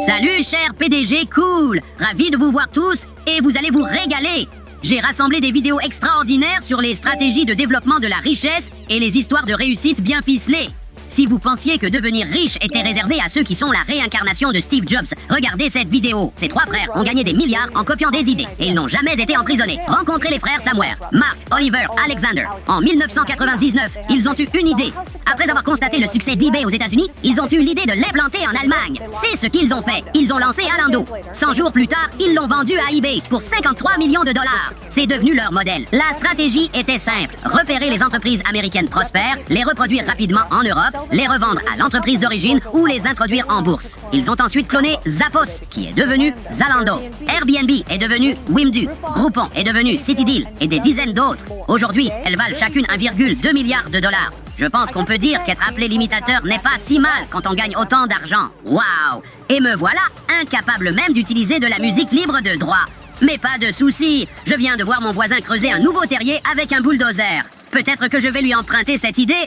Salut cher PDG cool, ravi de vous voir tous et vous allez vous régaler. J'ai rassemblé des vidéos extraordinaires sur les stratégies de développement de la richesse et les histoires de réussite bien ficelées. Si vous pensiez que devenir riche était réservé à ceux qui sont la réincarnation de Steve Jobs, regardez cette vidéo. Ces trois frères ont gagné des milliards en copiant des idées et ils n'ont jamais été emprisonnés. Rencontrez les frères Samwer, Mark, Oliver, Alexander. En 1999, ils ont eu une idée. Après avoir constaté le succès d'eBay aux États-Unis, ils ont eu l'idée de l'implanter en Allemagne. C'est ce qu'ils ont fait. Ils ont lancé Alando. 100 jours plus tard, ils l'ont vendu à eBay pour 53 millions de dollars. C'est devenu leur modèle. La stratégie était simple. Repérer les entreprises américaines prospères, les reproduire rapidement en Europe, les revendre à l'entreprise d'origine ou les introduire en bourse. Ils ont ensuite cloné Zappos, qui est devenu Zalando. Airbnb est devenu Wimdu. Groupon est devenu CityDeal et des dizaines d'autres. Aujourd'hui, elles valent chacune 1,2 milliard de dollars. Je pense qu'on peut dire qu'être appelé l'imitateur n'est pas si mal quand on gagne autant d'argent. Waouh! Et me voilà incapable même d'utiliser de la musique libre de droit. Mais pas de soucis, je viens de voir mon voisin creuser un nouveau terrier avec un bulldozer. Peut-être que je vais lui emprunter cette idée.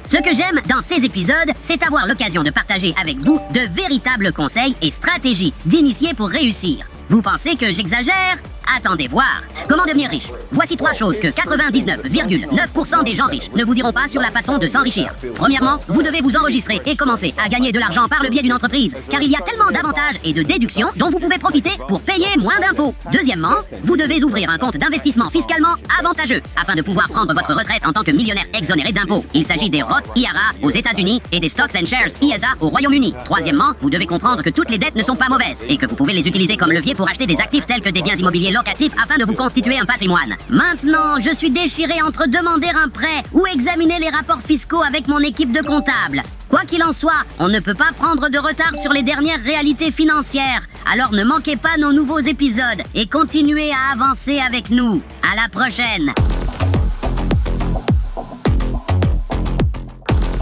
Ce que j'aime dans ces épisodes, c'est avoir l'occasion de partager avec vous de véritables conseils et stratégies d'initiés pour réussir. Vous pensez que j'exagère? Attendez voir. Comment devenir riche? Voici 3 choses que 99,9% des gens riches ne vous diront pas sur la façon de s'enrichir. Premièrement, vous devez vous enregistrer et commencer à gagner de l'argent par le biais d'une entreprise, car il y a tellement d'avantages et de déductions dont vous pouvez profiter pour payer moins d'impôts. Deuxièmement, vous devez ouvrir un compte d'investissement fiscalement avantageux afin de pouvoir prendre votre retraite en tant que millionnaire exonéré d'impôts. Il s'agit des Roth IRA aux États-Unis et des Stocks and Shares ISA au Royaume-Uni. Troisièmement, vous devez comprendre que toutes les dettes ne sont pas mauvaises et que vous pouvez les utiliser comme levier pour acheter des actifs tels que des biens immobiliers locatifs afin de vous constituer un patrimoine. Maintenant, je suis déchiré entre demander un prêt ou examiner les rapports fiscaux avec mon équipe de comptables. Quoi qu'il en soit, on ne peut pas prendre de retard sur les dernières réalités financières. Alors ne manquez pas nos nouveaux épisodes et continuez à avancer avec nous. À la prochaine!